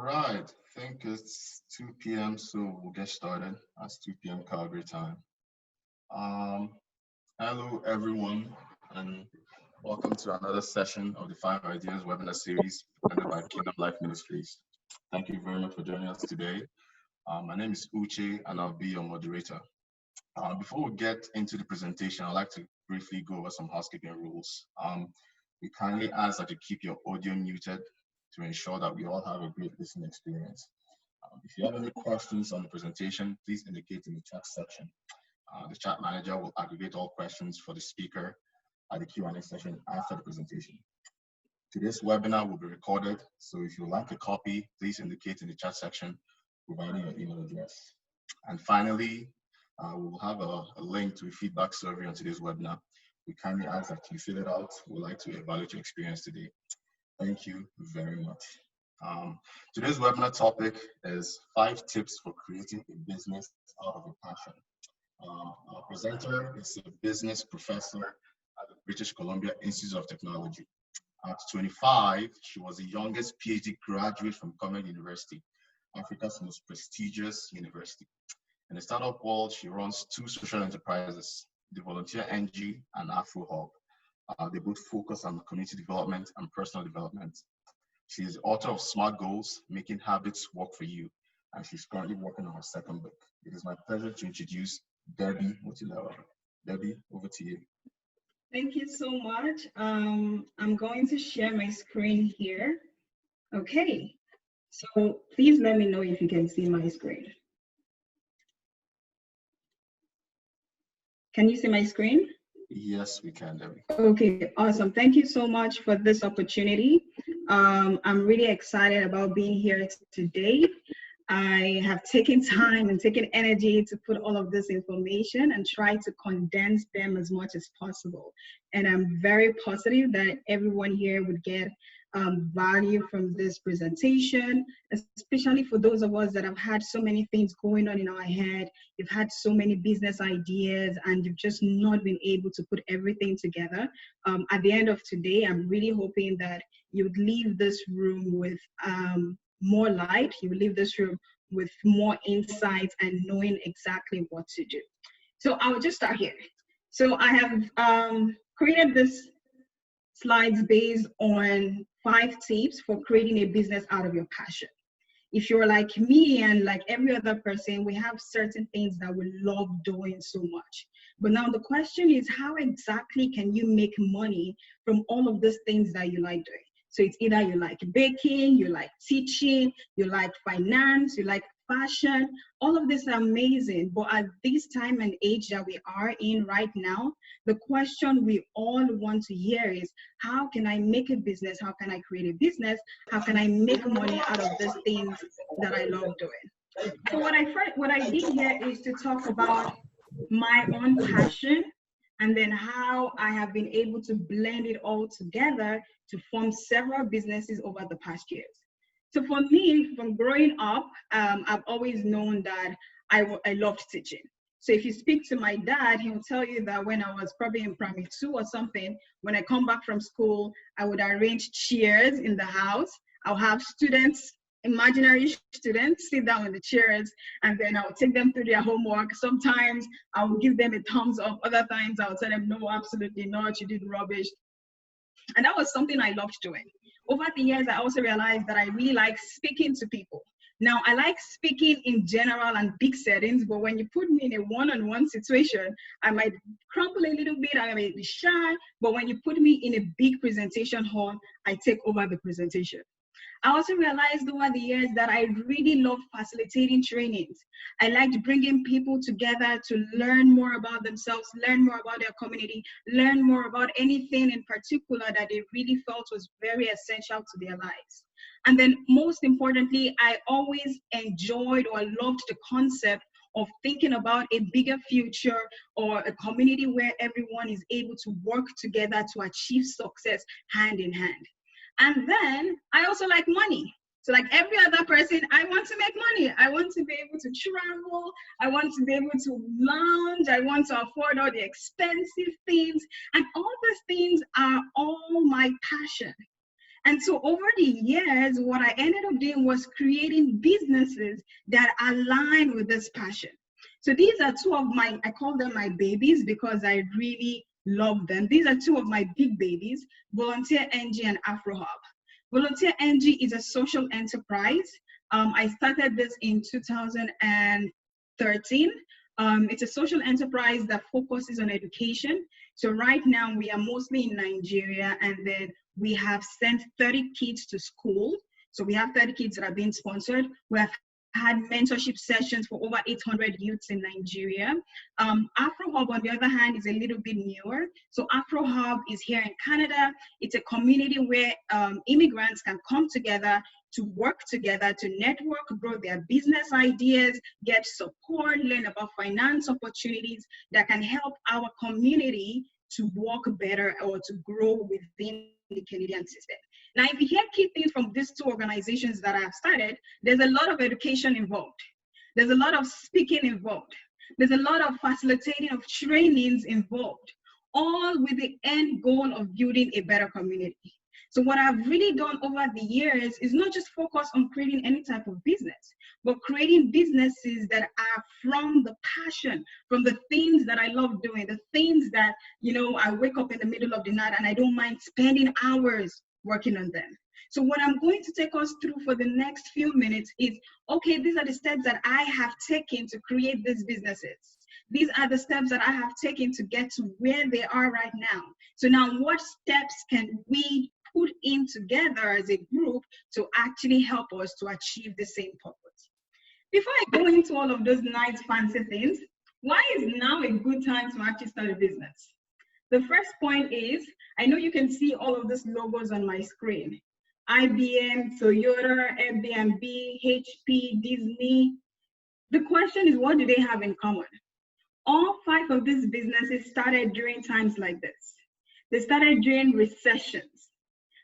right, I think it's 2 p.m., so we'll get started. That's 2 p.m. Calgary time. Um, Hello, everyone, and welcome to another session of the Five Ideas webinar series presented by Kingdom Life Ministries. Thank you very much for joining us today. My name is Uche, and I'll be your moderator. Before we get into the presentation, I'd like to briefly go over some housekeeping rules. We kindly ask that you keep your audio muted to ensure that we all have a great listening experience. If you have any questions on the presentation, please indicate in the chat section. The chat manager will aggregate all questions for the speaker at the Q&A session after the presentation. Today's webinar will be recorded, so if you would like a copy, please indicate in the chat section, providing your email address. And finally, we will have a link to a feedback survey on today's webinar. We kindly ask that you fill it out. We'd like to evaluate your experience today. Thank you very much. Today's webinar topic is 5 tips for creating a business out of a passion. Our presenter is a business professor at the British Columbia Institute of Technology. At 25, she was the youngest PhD graduate from Cornell University, Africa's most prestigious university. In the startup world, she runs 2 social enterprises, the Volunteer NG and Afro Hub. They both focus on community development and personal development. She is the author of Smart Goals, Making Habits Work for You, and she's currently working on her 2nd book. It is my pleasure to introduce Debbie Motilewa. Debbie, over to you. Thank you so much. I'm going to share my screen here. Okay, so please let me know if you can see my screen. Can you see my screen? Yes, we can, Debbie. Okay, awesome. Thank you so much for this opportunity. I'm really excited about being here today. I have taken time and taken energy to put all of this information and try to condense them as much as possible. And I'm very positive that everyone here would get value from this presentation, especially for those of us that have had so many things going on in our head. You've had so many business ideas and you've just not been able to put everything together. At the end of today, I'm really hoping that you would leave this room with more light. You will leave this room with more insights and knowing exactly what to do. So I will just start here. So I have created this slides based on 5 tips for creating a business out of your passion. If you're like me and like every other person, we have certain things that we love doing so much. But now the question is, how exactly can you make money from all of these things that you like doing? So it's either you like baking, you like teaching, you like finance, you like fashion. All of this is amazing. But at this time and age that we are in right now, the question we all want to hear is, how can I make a business? How can I create a business? How can I make money out of these things that I love doing? So what I did here is to talk about my own passion, and then how I have been able to blend it all together to form several businesses over the past years. So for me, from growing up, I've always known that I loved teaching. So if you speak to my dad, he will tell you that when I was probably in primary 2 or something, when I come back from school, I would arrange chairs in the house. I'll have students, imaginary students, sit down in the chairs, and then I'll take them through their homework. Sometimes I will give them a thumbs up. Other times I'll tell them, no, absolutely not, you did rubbish. And that was something I loved doing. Over the years, I also realized that I really like speaking to people. Now, I like speaking in general and big settings, but when you put me in a one-on-one situation, I might crumble a little bit, I might be shy, but when you put me in a big presentation hall, I take over the presentation. I also realized over the years that I really love facilitating trainings. I liked bringing people together to learn more about themselves, learn more about their community, learn more about anything in particular that they really felt was very essential to their lives. And then most importantly, I always enjoyed or loved the concept of thinking about a bigger future or a community where everyone is able to work together to achieve success hand in hand. And then I also like money. So like every other person, I want to make money. I want to be able to travel. I want to be able to lounge. I want to afford all the expensive things. And all those things are all my passion. And so over the years, what I ended up doing was creating businesses that align with this passion. So these are two of my, I call them my babies because I really love them. These are two of my big babies, Volunteer NG and AfroHub. Volunteer NG is a social enterprise. I started this in 2013. It's a social enterprise that focuses on education. So right now we are mostly in Nigeria, and then we have sent 30 kids to school. So we have 30 kids that are being sponsored. We have had mentorship sessions for over 800 youths in Nigeria. AfroHub, on the other hand, is a little bit newer. So AfroHub is here in Canada. It's a community where immigrants can come together to work together, to network, grow their business ideas, get support, learn about finance opportunities that can help our community to work better or to grow within the Canadian system. Now, if you hear key things from these two organizations that I have started, there's a lot of education involved. There's a lot of speaking involved. There's a lot of facilitating of trainings involved, all with the end goal of building a better community. So what I've really done over the years is not just focus on creating any type of business, but creating businesses that are from the passion, from the things that I love doing, the things that, you know, I wake up in the middle of the night and I don't mind spending hours working on them. So what I'm going to take us through for the next few minutes is, okay, these are the steps that I have taken to create these businesses. These are the steps that I have taken to get to where they are right now. So now what steps can we put in together as a group to actually help us to achieve the same purpose? Before I go into all of those nice fancy things, why is now a good time to actually start a business? The first point is, I know you can see all of these logos on my screen. IBM, Toyota, Airbnb, HP, Disney. The question is, what do they have in common? All 5 of these businesses started during times like this. They started during recessions.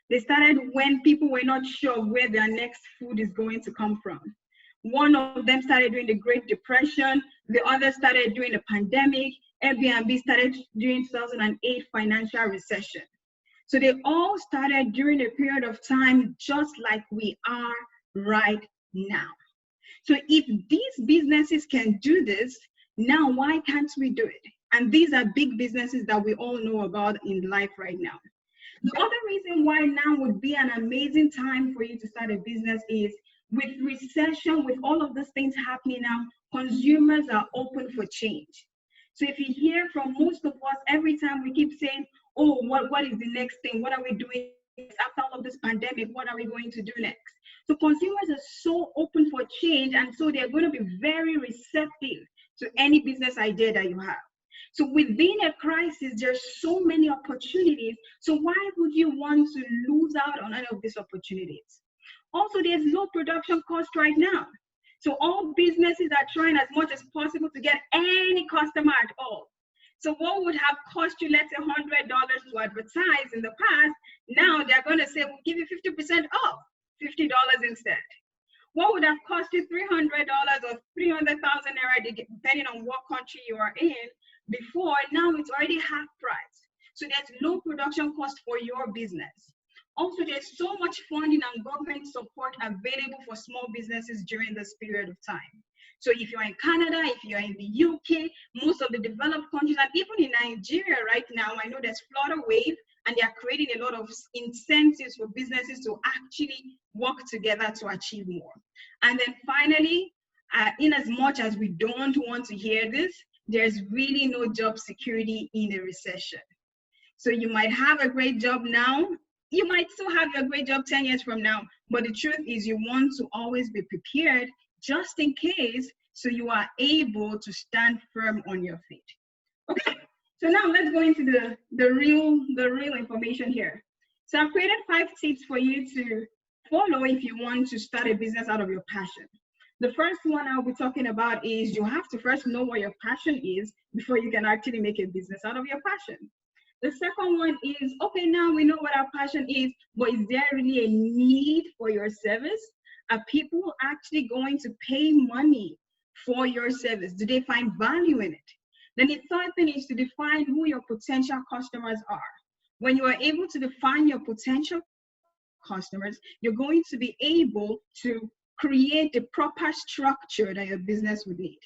They started when people were not sure where their next food is going to come from. One of them started during the Great Depression. The other started during the pandemic. Airbnb started during 2008 financial recession. So they all started during a period of time just like we are right now. So if these businesses can do this, now why can't we do it? And these are big businesses that we all know about in life right now. The other reason why now would be an amazing time for you to start a business is with recession, with all of these things happening now, consumers are open for change. So if you hear from most of us, every time we keep saying, oh, what is the next thing? What are we doing after all of this pandemic? What are we going to do next? So consumers are so open for change, and so they're going to be very receptive to any business idea that you have. So within a crisis, there's so many opportunities. So why would you want to lose out on any of these opportunities? Also, there's low production cost right now. So all businesses are trying as much as possible to get any customer at all. So what would have cost you, let's say, $100 to advertise in the past, now they're going to say, we'll give you 50% off, $50 instead. What would have cost you $300 or 300,000 naira, depending on what country you are in, before, now it's already half price. So there's low production cost for your business. Also, there's so much funding and government support available for small businesses during this period of time. So if you're in Canada, if you're in the UK, most of the developed countries, and even in Nigeria right now, I know there's Florida Wave, and they are creating a lot of incentives for businesses to actually work together to achieve more. And then finally, in as much as we don't want to hear this, there's really no job security in a recession. So you might have a great job now, you might still have your great job 10 years from now, but the truth is you want to always be prepared just in case, so you are able to stand firm on your feet. Okay, so now let's go into the real information here. So I've created 5 tips for you to follow if you want to start a business out of your passion. The first one I'll be talking about is you have to first know what your passion is before you can actually make a business out of your passion. The second one is, okay, now we know what our passion is, but is there really a need for your service? Are people actually going to pay money for your service? Do they find value in it? Then the third thing is to define who your potential customers are. When you are able to define your potential customers, you're going to be able to create the proper structure that your business would need.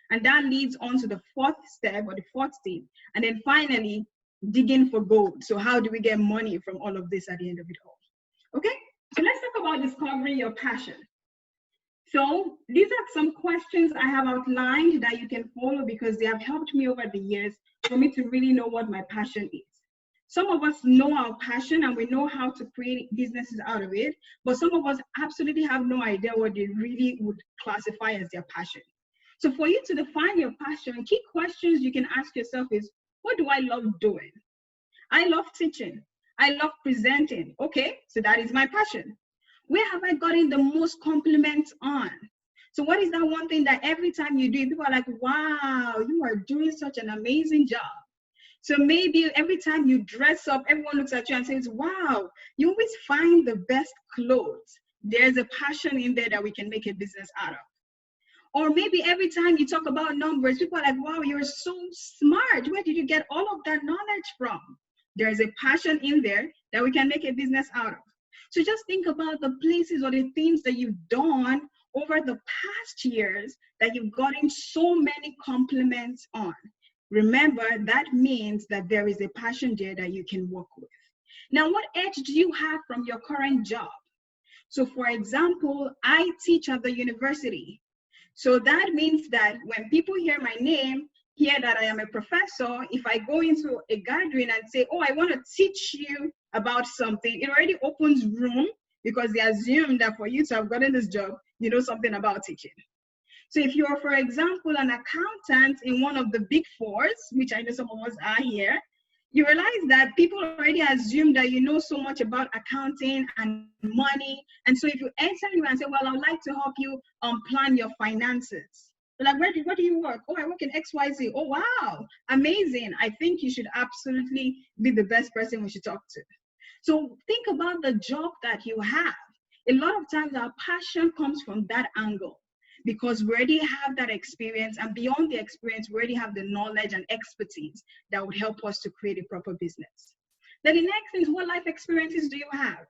And that leads on to the fourth step or the fourth step. And then finally, digging for gold. So how do we get money from all of this at the end of it all? Okay, so let's talk about discovering your passion. So these are some questions I have outlined that you can follow because they have helped me over the years for me to really know what my passion is. Some of us know our passion and we know how to create businesses out of it, but some of us absolutely have no idea what they really would classify as their passion. So for you to define your passion, key questions you can ask yourself is, what do I love doing? I love teaching. I love presenting. Okay, so that is my passion. Where have I gotten the most compliments on? So what is that one thing that every time you do, people are like, wow, you are doing such an amazing job. So maybe every time you dress up, everyone looks at you and says, wow, you always find the best clothes. There's a passion in there that we can make a business out of. Or maybe every time you talk about numbers, people are like, wow, you're so smart. Where did you get all of that knowledge from? There's a passion in there that we can make a business out of. So just think about the places or the things that you've done over the past years that you've gotten so many compliments on. Remember, that means that there is a passion there that you can work with. Now, what edge do you have from your current job? So for example, I teach at the university. So that means that when people hear my name, hear that I am a professor, if I go into a gathering and say, oh, I want to teach you about something, it already opens room because they assume that for you to have gotten this job, you know something about teaching. So if you're, for example, an accountant in one of the big fours, which I know some of us are here, you realize that people already assume that you know so much about accounting and money. And so if you enter you and say, well, I'd like to help you plan your finances. They're like, where do you work? Oh, I work in XYZ. Oh, wow, amazing. I think you should absolutely be the best person we should talk to. So think about the job that you have. A lot of times our passion comes from that angle because we already have that experience, and beyond the experience, we already have the knowledge and expertise that would help us to create a proper business. Then the next thing is, what life experiences do you have?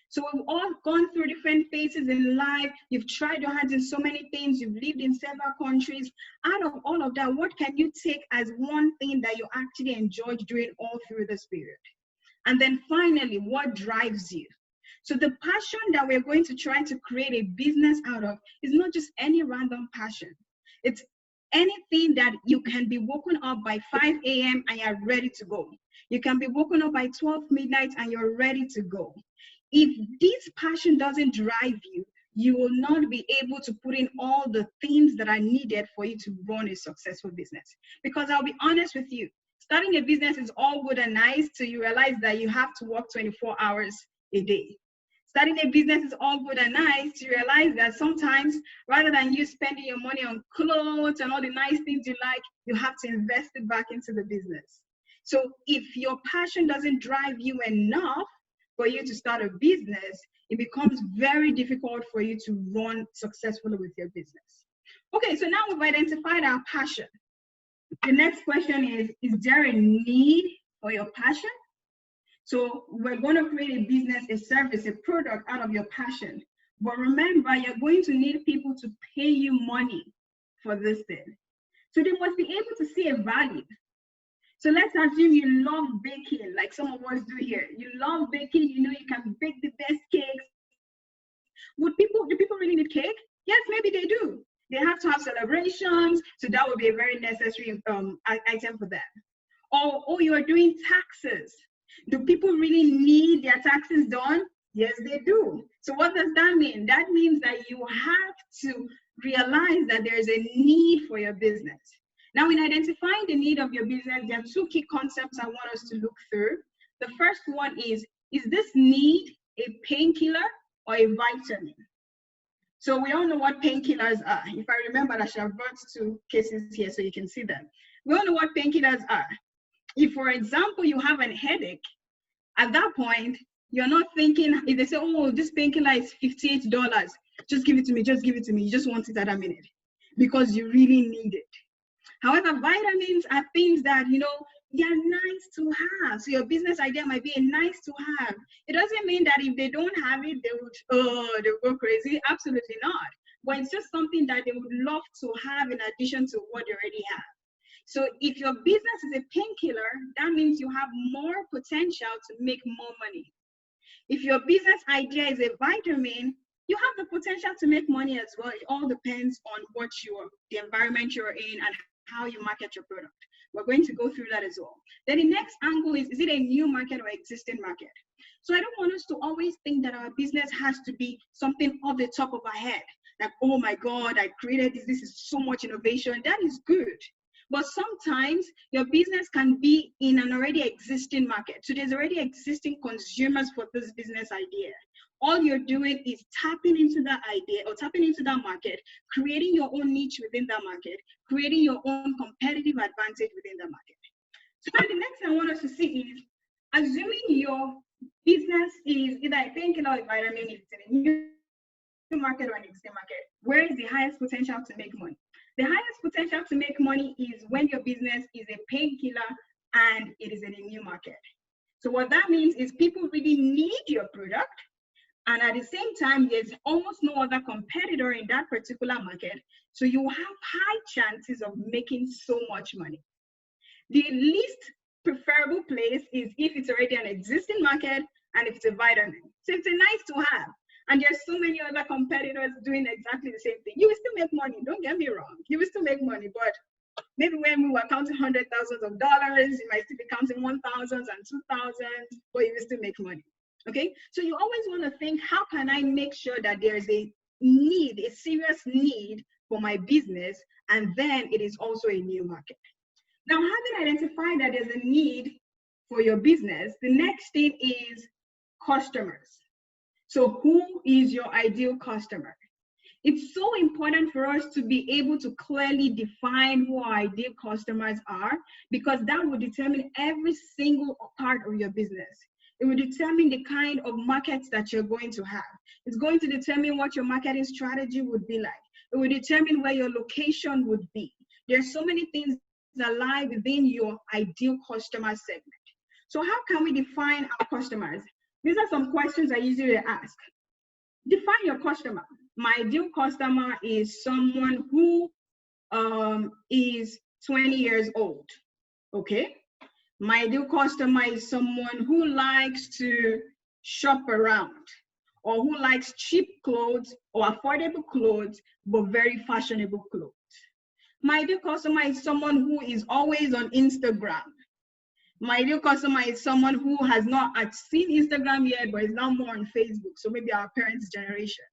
So we've all gone through different phases in life. You've tried your hands in so many things. You've lived in several countries. Out of all of that, what can you take as one thing that you actually enjoyed doing all through this period? And then finally, what drives you? So the passion that we're going to try to create a business out of is not just any random passion. It's anything that you can be woken up by 5 a.m. and you're ready to go. You can be woken up by 12 midnight and you're ready to go. If this passion doesn't drive you, you will not be able to put in all the things that are needed for you to run a successful business. Because I'll be honest with you, starting a business is all good and nice till you realize that you have to work 24 hours a day. Starting a business is all good and nice to realize that sometimes, rather than you spending your money on clothes and all the nice things you like, you have to invest it back into the business. So if your passion doesn't drive you enough for you to start a business, it becomes very difficult for you to run successfully with your business. Okay, so now we've identified our passion. The next question is there a need for your passion? So we're going to create a business, a service, a product out of your passion. But remember, you're going to need people to pay you money for this thing. So they must be able to see a value. So let's assume you love baking, like some of us do here. You love baking, you know you can bake the best cakes. Do people really need cake? Yes, maybe they do. They have to have celebrations, so that would be a very necessary item for them. Or you are doing taxes. Do people really need their taxes done? Yes, they do. So what does that mean? That means that you have to realize that there is a need for your business. Now, in identifying the need of your business, there are two key concepts I want us to look through. The first one is this need a painkiller or a vitamin? So we all know what painkillers are. If I remember, I should have brought two cases here so you can see them. We all know what painkillers are. If, for example, you have a headache, at that point, you're not thinking, if they say, oh, this painkiller is $58, just give it to me, just give it to me. You just want it at a minute because you really need it. However, vitamins are things that, They're nice to have. So your business idea might be a nice to have. It doesn't mean that if they don't have it, they'll go crazy. Absolutely not. But it's just something that they would love to have in addition to what they already have. So if your business is a painkiller, that means you have more potential to make more money. If your business idea is a vitamin, you have the potential to make money as well. It all depends on the environment you're in and how you market your product. We're going to go through that as well. Then the next angle is it a new market or existing market? So I don't want us to always think that our business has to be something off the top of our head. Like, oh my God, I created this. This is so much innovation. That is good. But sometimes your business can be in an already existing market. So there's already existing consumers for this business idea. All you're doing is tapping into that idea or tapping into that market, creating your own niche within that market, creating your own competitive advantage within the market. So now the next thing I want us to see is, assuming your business is either a painkiller or vitamin, it's in a new market or an existing market, where is the highest potential to make money? The highest potential to make money is when your business is a painkiller and it is in a new market. So what that means is people really need your product, and at the same time, there's almost no other competitor in that particular market. So you have high chances of making so much money. The least preferable place is if it's already an existing market and if it's a vitamin. So it's a nice to have. And there's so many other competitors doing exactly the same thing. You will still make money, don't get me wrong. You will still make money, but maybe when we were counting hundreds of thousands of dollars, you might still be counting 1,000s and 2,000s, but you will still make money. Okay, so you always want to think, how can I make sure that there's a need, a serious need for my business, and then it is also a new market. Now, having identified that there's a need for your business, the next thing is customers. So who is your ideal customer? It's so important for us to be able to clearly define who our ideal customers are, because that will determine every single part of your business. It will determine the kind of markets that you're going to have. It's going to determine what your marketing strategy would be like. It will determine where your location would be. There's so many things that lie within your ideal customer segment. So how can we define our customers? These are some questions I usually ask. Define your customer. My ideal customer is someone who is 20 years old. Okay. My ideal customer is someone who likes to shop around, or who likes cheap clothes or affordable clothes, but very fashionable clothes. My ideal customer is someone who is always on Instagram. My ideal customer is someone who has not seen Instagram yet, but is now more on Facebook. So maybe our parents' generation.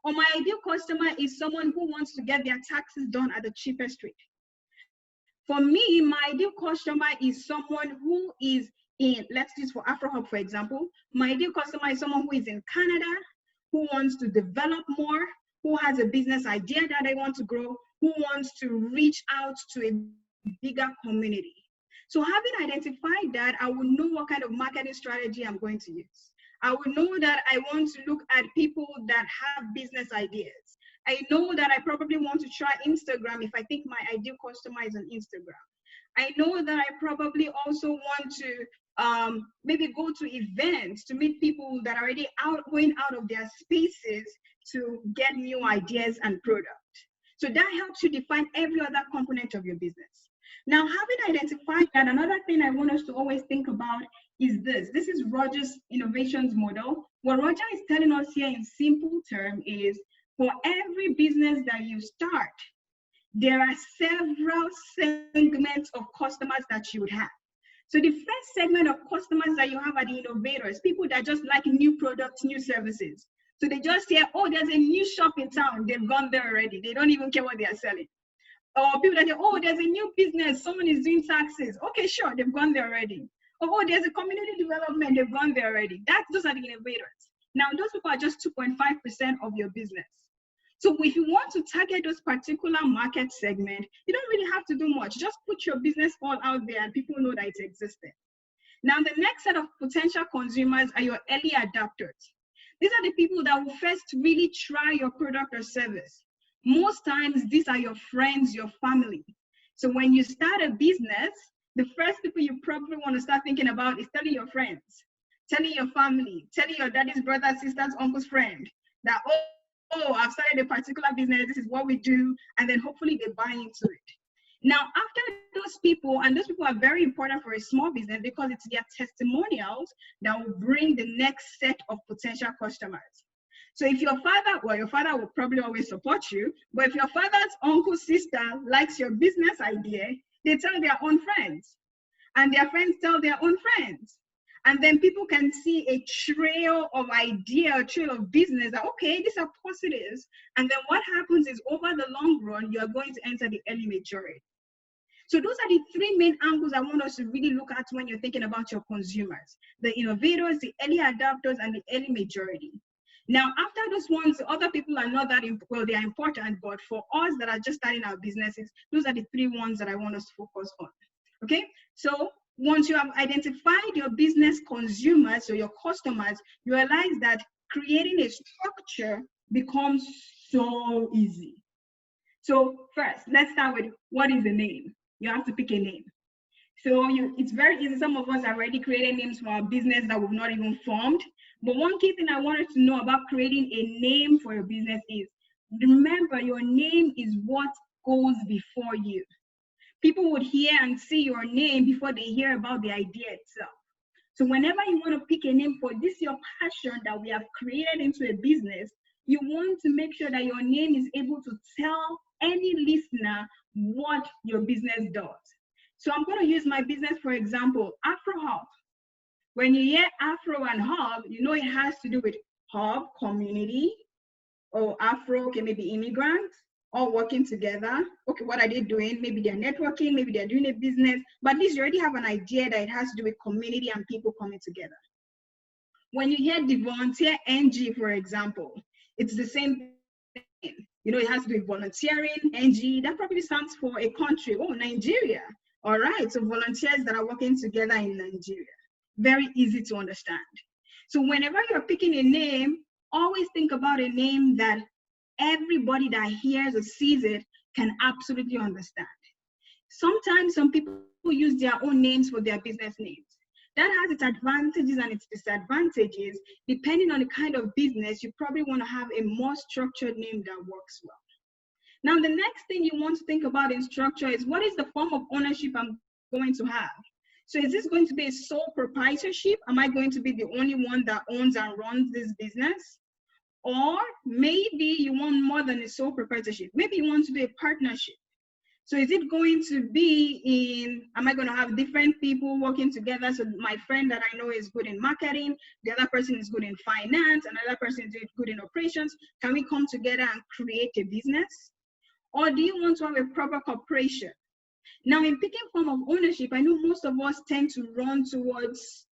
Or my ideal customer is someone who wants to get their taxes done at the cheapest rate. For me, my ideal customer is someone who is in, let's use for AfroHub, for example. My ideal customer is someone who is in Canada, who wants to develop more, who has a business idea that they want to grow, who wants to reach out to a bigger community. So having identified that, I will know what kind of marketing strategy I'm going to use. I will know that I want to look at people that have business ideas. I know that I probably want to try Instagram if I think my ideal customer is on Instagram. I know that I probably also want to maybe go to events to meet people that are already going out of their spaces to get new ideas and products. So that helps you define every other component of your business. Now, having identified that, another thing I want us to always think about is this. This is Roger's innovations model. What Roger is telling us here in simple terms is, for every business that you start, there are several segments of customers that you would have. So the first segment of customers that you have are the innovators, people that just like new products, new services. So they just hear, oh, there's a new shop in town. They've gone there already. They don't even care what they are selling. Or people that say, oh, there's a new business. Someone is doing taxes. Okay, sure, they've gone there already. Or, oh, there's a community development. They've gone there already. Those are the innovators. Now, those people are just 2.5% of your business. So if you want to target those particular market segment, you don't really have to do much. Just put your business all out there and people know that it's existing. Now, the next set of potential consumers are your early adopters. These are the people that will first really try your product or service. Most times, these are your friends, your family. So when you start a business, the first people you probably want to start thinking about is telling your friends, telling your family, telling your daddy's brother, sister's, uncle's friend that, oh, I've started a particular business, this is what we do, and then hopefully they buy into it. Now, after those people, and those people are very important for a small business because it's their testimonials that will bring the next set of potential customers. So if your father, well, your father will probably always support you, but if your father's uncle, sister likes your business idea, they tell their own friends, and their friends tell their own friends. And then people can see a trail of idea, a trail of business that, okay, these are positives. And then what happens is over the long run, you are going to enter the early majority. So those are the three main angles I want us to really look at when you're thinking about your consumers: the innovators, the early adopters, and the early majority. Now, after those ones, other people are not that well, they are important, but for us that are just starting our businesses, those are the three ones that I want us to focus on. Okay, so once you have identified your business consumers or your customers, you realize that creating a structure becomes so easy. So first, let's start with what is the name? You have to pick a name. So it's very easy. Some of us are already creating names for our business that we've not even formed. But one key thing I wanted to know about creating a name for your business is, remember, your name is what goes before you. People would hear and see your name before they hear about the idea itself. So whenever you want to pick a name for this, your passion that we have created into a business, you want to make sure that your name is able to tell any listener what your business does. So I'm going to use my business, for example, Afro Hub. When you hear Afro and Hub, you know it has to do with Hub, community, or Afro, okay, maybe immigrants, all working together. Okay, what are they doing? Maybe they're networking, maybe they're doing a business, but at least you already have an idea that it has to do with community and people coming together. When you hear the volunteer NG, for example, it's the same thing. You know, it has to do with volunteering, NG, that probably stands for a country, oh, Nigeria. All right, so volunteers that are working together in Nigeria. Very easy to understand. So whenever you're picking a name, always think about a name that everybody that hears or sees it can absolutely understand. Sometimes some people use their own names for their business names. That has its advantages and its disadvantages. Depending on the kind of business, you probably want to have a more structured name that works well. Now, the next thing you want to think about in structure is, what is the form of ownership I'm going to have? So is this going to be a sole proprietorship? Am I going to be the only one that owns and runs this business? Or maybe you want more than a sole proprietorship. Maybe you want to do a partnership. So is it going to be in, am I going to have different people working together? So my friend that I know is good in marketing, the other person is good in finance, another person is good in operations. Can we come together and create a business? Or do you want to have a proper corporation? Now, in picking form of ownership, I know most of us tend to run towards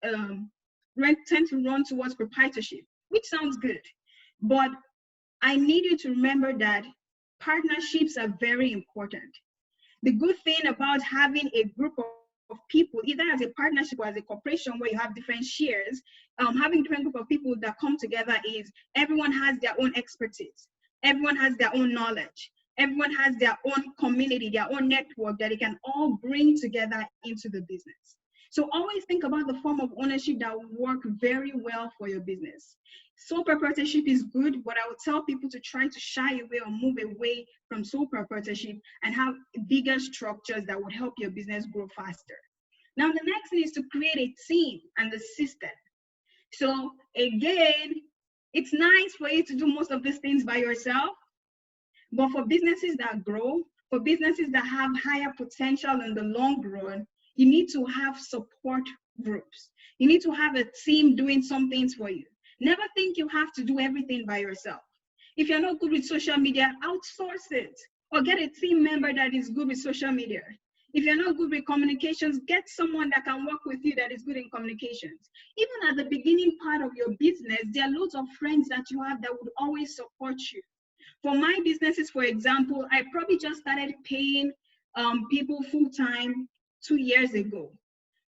proprietorship, which sounds good. But I need you to remember that partnerships are very important. The good thing about having a group of people, either as a partnership or as a corporation where you have different shares, having a different group of people that come together is everyone has their own expertise. Everyone has their own knowledge. Everyone has their own community, their own network that they can all bring together into the business. So always think about the form of ownership that will work very well for your business. Sole proprietorship is good, but I would tell people to try to shy away or move away from sole proprietorship and have bigger structures that would help your business grow faster. Now, the next thing is to create a team and the system. So again, it's nice for you to do most of these things by yourself, but for businesses that grow, for businesses that have higher potential in the long run, you need to have support groups. You need to have a team doing some things for you. Never think you have to do everything by yourself. If you're not good with social media, outsource it or get a team member that is good with social media. If you're not good with communications, get someone that can work with you that is good in communications. Even at the beginning part of your business, there are loads of friends that you have that would always support you. For my businesses, for example, I probably just started paying people full-time 2 years ago,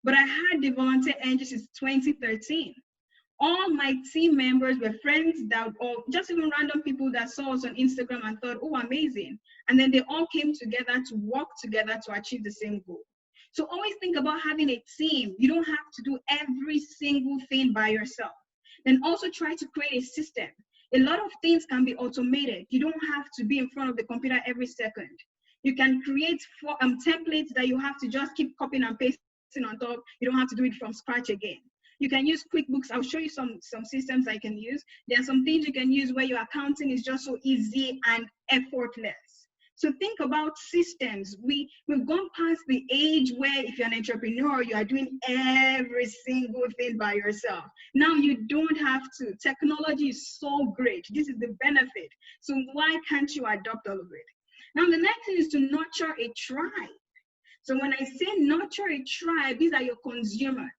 but I had the volunteer engine since 2013. All my team members were friends that, or just even random people that saw us on Instagram and thought, oh, amazing. And then they all came together to work together to achieve the same goal. So always think about having a team. You don't have to do every single thing by yourself. Then also try to create a system. A lot of things can be automated. You don't have to be in front of the computer every second. You can create templates that you have to just keep copying and pasting on top. You don't have to do it from scratch again. You can use QuickBooks. I'll show you some systems I can use. There are some things you can use where your accounting is just so easy and effortless. So think about systems. We've gone past the age where if you're an entrepreneur, you are doing every single thing by yourself. Now you don't have to. Technology is so great. This is the benefit. So why can't you adopt all of it? Now the next thing is to nurture a tribe. So when I say nurture a tribe, these are your consumers.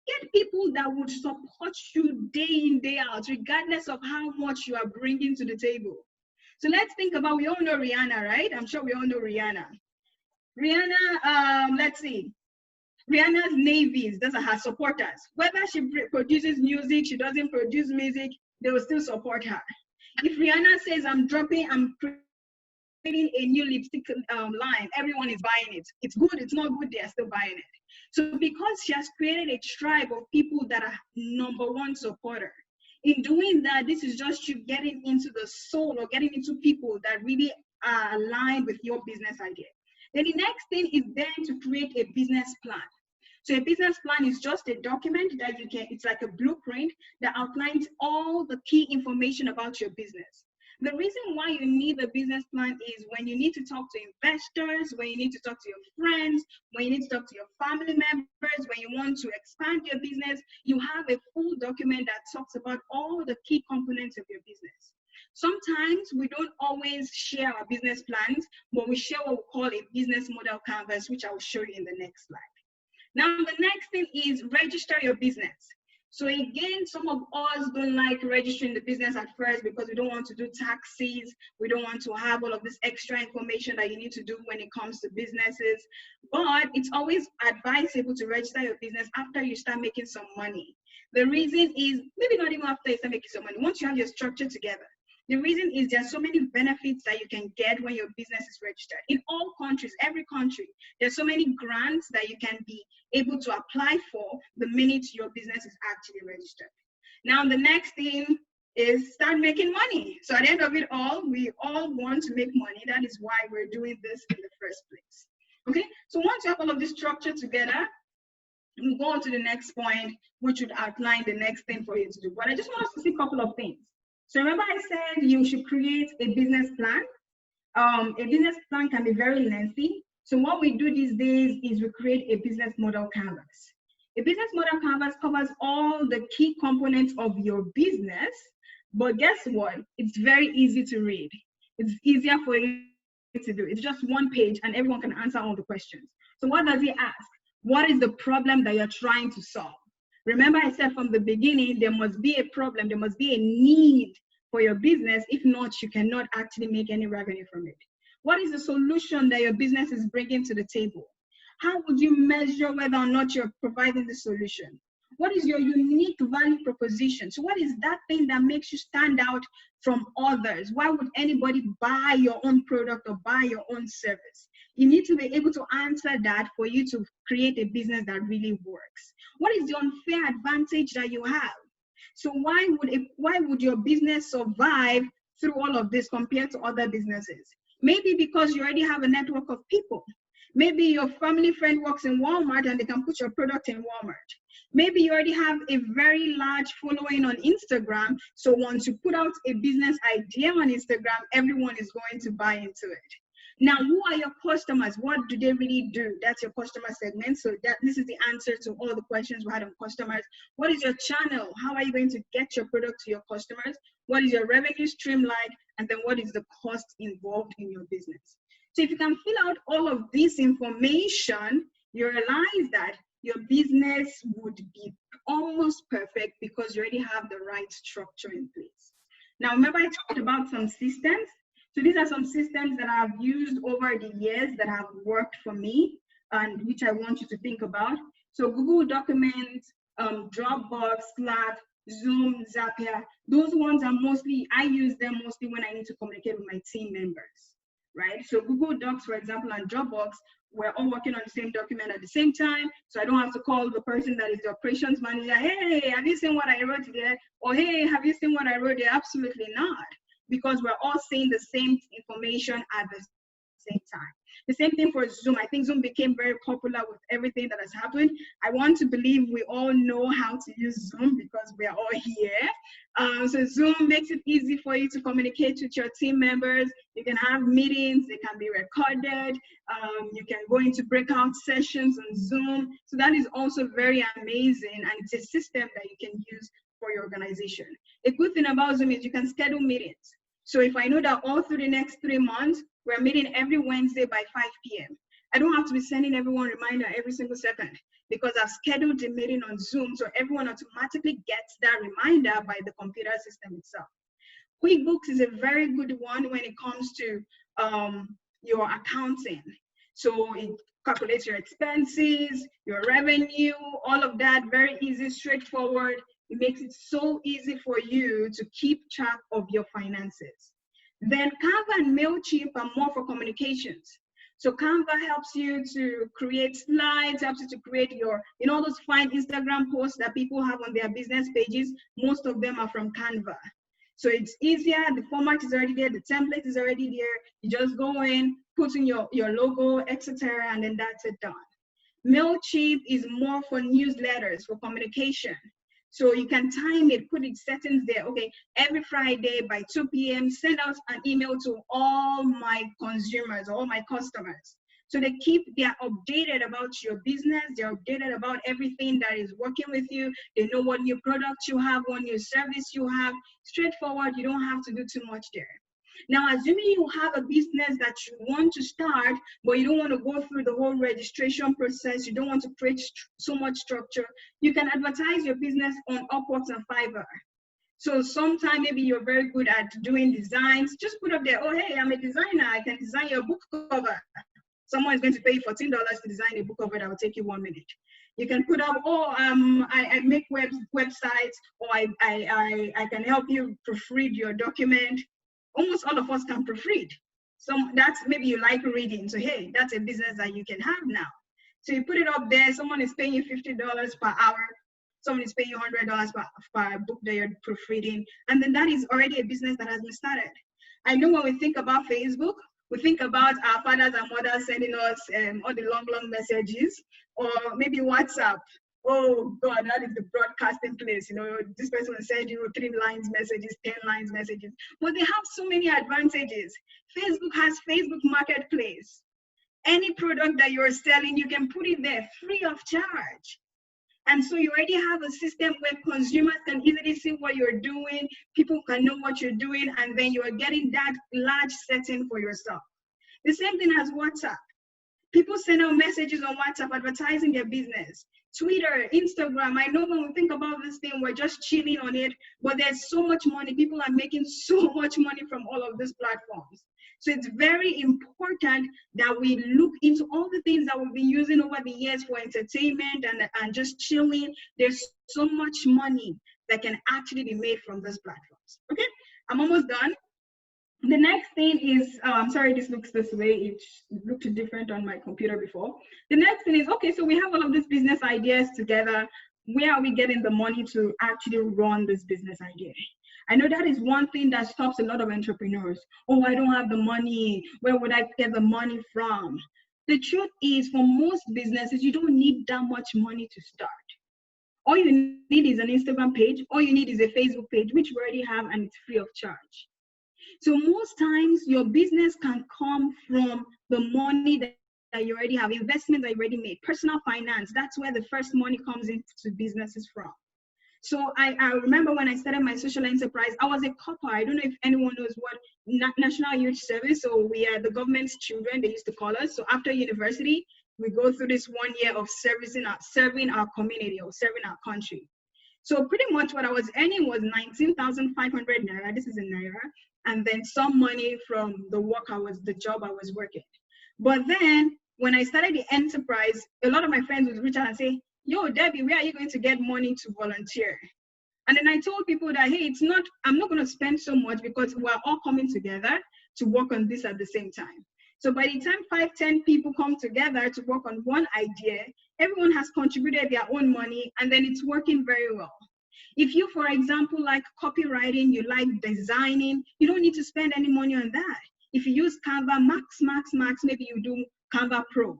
Get people that would support you day in, day out, regardless of how much you are bringing to the table. So let's think about, we all know Rihanna, right? I'm sure we all know Rihanna. Rihanna, let's see. Rihanna's navies, those are her supporters. Whether she produces music, she doesn't produce music, they will still support her. If Rihanna says, I'm creating a new lipstick line, everyone is buying it. It's good, it's not good, they're still buying it. So because she has created a tribe of people that are #1 supporter, in doing that, this is just you getting into the soul or getting into people that really are aligned with your business idea. Then the next thing is then to create a business plan. So a business plan is just a document that you can, it's like a blueprint that outlines all the key information about your business. The reason why you need a business plan is when you need to talk to investors, when you need to talk to your friends, when you need to talk to your family members, when you want to expand your business, you have a full document that talks about all the key components of your business. Sometimes we don't always share our business plans, but we share what we call a business model canvas, which I will show you in the next slide. Now, the next thing is register your business. So again, some of us don't like registering the business at first because we don't want to do taxes. We don't want to have all of this extra information that you need to do when it comes to businesses. But it's always advisable to register your business after you start making some money. The reason is, maybe not even after you start making some money, once you have your structure together. The reason is there are so many benefits that you can get when your business is registered. In all countries, every country, there's so many grants that you can be able to apply for the minute your business is actually registered. Now, the next thing is start making money. So at the end of it all, we all want to make money. That is why we're doing this in the first place. Okay, so once you have all of this structure together, we'll go on to the next point, which would outline the next thing for you to do. But I just want us to see a couple of things. So remember I said you should create a business plan. A business plan can be very lengthy. So what we do these days is we create a business model canvas. A business model canvas covers all the key components of your business, but guess what? It's very easy to read. It's easier for you to do. It's just one page and everyone can answer all the questions. So what does it ask? What is the problem that you're trying to solve? Remember I said from the beginning, there must be a problem, there must be a need for your business. If not, you cannot actually make any revenue from it. What is the solution that your business is bringing to the table? How would you measure whether or not you're providing the solution? What is your unique value proposition? So what is that thing that makes you stand out from others? Why would anybody buy your own product or buy your own service? You need to be able to answer that for you to create a business that really works. What is the unfair advantage that you have? So why would your business survive through all of this compared to other businesses? Maybe because you already have a network of people. Maybe your family friend works in Walmart and they can put your product in Walmart. Maybe you already have a very large following on Instagram. So once you put out a business idea on Instagram, everyone is going to buy into it. Now, who are your customers? What do they really do? That's your customer segment. So this is the answer to all the questions we had on customers. What is your channel? How are you going to get your product to your customers? What is your revenue stream like? And then what is the cost involved in your business? So if you can fill out all of this information, you realize that your business would be almost perfect because you already have the right structure in place. Now, remember I talked about some systems. So these are some systems that I've used over the years that have worked for me and which I want you to think about. So Google Documents, Dropbox, Slack, Zoom, Zapier, those ones are mostly, I use them mostly when I need to communicate with my team members. right? So Google Docs, for example, and Dropbox, we're all working on the same document at the same time. So I don't have to call the person that is the operations manager, hey, have you seen what I wrote there? Or hey, have you seen what I wrote there? Absolutely not, because we're all seeing the same information at the same time. The same thing for Zoom. I think Zoom became very popular with everything that has happened. I want to believe we all know how to use Zoom because we are all here. So Zoom makes it easy for you to communicate with your team members. You can have meetings, they can be recorded. You can go into breakout sessions on Zoom. So that is also very amazing, and it's a system that you can use for your organization. A good thing about Zoom is you can schedule meetings. So if I know that all through the next 3 months, we're meeting every Wednesday by 5 p.m. I don't have to be sending everyone a reminder every single second, because I've scheduled the meeting on Zoom, so everyone automatically gets that reminder by the computer system itself. QuickBooks is a very good one when it comes to your accounting. So it calculates your expenses, your revenue, all of that, very easy, straightforward. It makes it so easy for you to keep track of your finances. Then Canva and MailChimp are more for communications. So Canva helps you to create slides, helps you to create your, all those fine Instagram posts that people have on their business pages. Most of them are from Canva. So it's easier, the format is already there, the template is already there. You just go in, put in your logo, etc., and then that's it done. MailChimp is more for newsletters, for communication. So you can time it, put it settings there. Okay, every Friday by 2 p.m., send out an email to all my consumers, all my customers. So they're updated about your business, they're updated about everything that is working with you. They know what new product you have, what new service you have. Straightforward, you don't have to do too much there. Now, assuming you have a business that you want to start, but you don't want to go through the whole registration process, you don't want to create so much structure, you can advertise your business on Upwork and Fiverr. So sometime maybe you're very good at doing designs, just put up there, oh, hey, I'm a designer, I can design your book cover. Someone is going to pay you $14 to design a book cover that will take you 1 minute. You can put up, oh, I make websites, or I can help you proofread your document. Almost all of us can proofread. So that's, maybe you like reading. So hey, that's a business that you can have now. So you put it up there, someone is paying you $50 per hour, someone is paying you $100 per book that you're proofreading. And then that is already a business that has been started. I know when we think about Facebook, we think about our fathers and mothers sending us all the long messages, or maybe WhatsApp. Oh God, that is the broadcasting place. This person will send you 3 lines messages, 10 lines messages. But they have so many advantages. Facebook has Facebook Marketplace. Any product that you're selling, you can put it there free of charge. And so you already have a system where consumers can easily see what you're doing, people can know what you're doing, and then you are getting that large setting for yourself. The same thing as WhatsApp. People send out messages on WhatsApp advertising their business. Twitter, Instagram, I know when we think about this thing, we're just chilling on it, but there's so much money. People are making so much money from all of these platforms. So it's very important that we look into all the things that we've been using over the years for entertainment and just chilling. There's so much money that can actually be made from these platforms. Okay, I'm almost done. The next thing is, I'm sorry, this looks this way. It looked different on my computer before. The next thing is, okay, so we have all of these business ideas together. Where are we getting the money to actually run this business idea? I know that is one thing that stops a lot of entrepreneurs. Oh, I don't have the money. Where would I get the money from? The truth is, for most businesses, you don't need that much money to start. All you need is an Instagram page. All you need is a Facebook page, which we already have, and it's free of charge. So most times your business can come from the money that you already have, investment that you already made, personal finance. That's where the first money comes into businesses from. So I remember when I started my social enterprise, I was a copper. I don't know if anyone knows what National Youth Service, so we are the government's children, they used to call us. So after university, we go through this 1 year of serving our community or serving our country. So pretty much what I was earning was 19,500 Naira. This is in Naira. And then some money from the job I was working. But then when I started the enterprise, a lot of my friends would reach out and say, yo, Debbie, where are you going to get money to volunteer? And then I told people that, hey, I'm not going to spend so much because we're all coming together. to work on this at the same time. So by the time 5, 10 people come together to work on one idea, everyone has contributed their own money, and then it's working very well. If you, for example, like copywriting, you like designing, you don't need to spend any money on that. If you use Canva, max, maybe you do Canva Pro.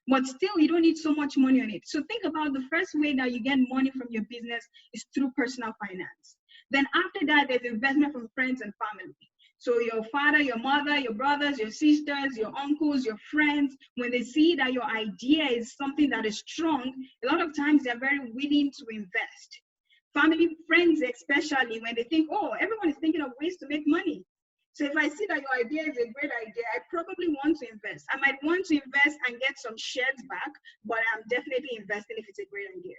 But still, you don't need so much money on it. So think about the first way that you get money from your business is through personal finance. Then after that, there's investment from friends and family. So your father, your mother, your brothers, your sisters, your uncles, your friends, when they see that your idea is something that is strong, a lot of times they're very willing to invest. Family, friends especially, when they think, oh, everyone is thinking of ways to make money. So if I see that your idea is a great idea, I probably want to invest. I might want to invest and get some shares back, but I'm definitely investing if it's a great idea.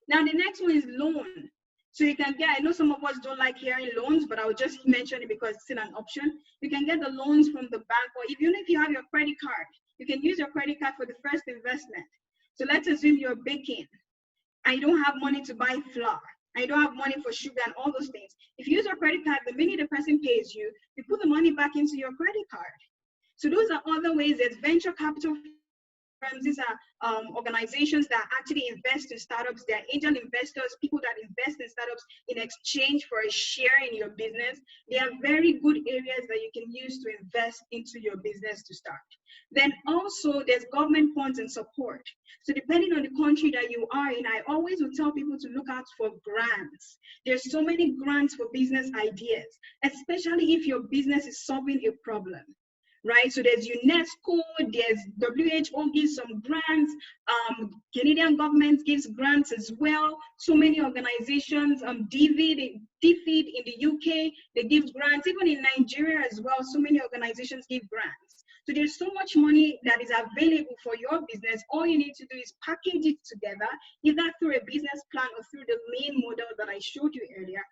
Now, the next one is loan. So you can get, I know some of us don't like hearing loans, but I'll just mention it because it's still an option. You can get the loans from the bank, or even if you have your credit card, you can use your credit card for the first investment. So let's assume you're baking. I don't have money to buy flour. I don't have money for sugar and all those things. If you use your credit card, the minute the person pays you, you put the money back into your credit card. So those are other ways. There's venture capital firms. These are organizations that actually invest in startups. They're angel investors, people that invest in startups in exchange for a share in your business. They are very good areas that you can use to invest into your business to start. Then also there's government funds and support. So depending on the country that you are in, I always will tell people to look out for grants. There's so many grants for business ideas, especially if your business is solving a problem. Right, so there's UNESCO, there's WHO gives some grants, Canadian government gives grants as well. So many organizations, DFID in the UK, they give grants. Even in Nigeria as well, so many organizations give grants. So there's so much money that is available for your business. All you need to do is package it together, either through a business plan or through the lean model that I showed you earlier.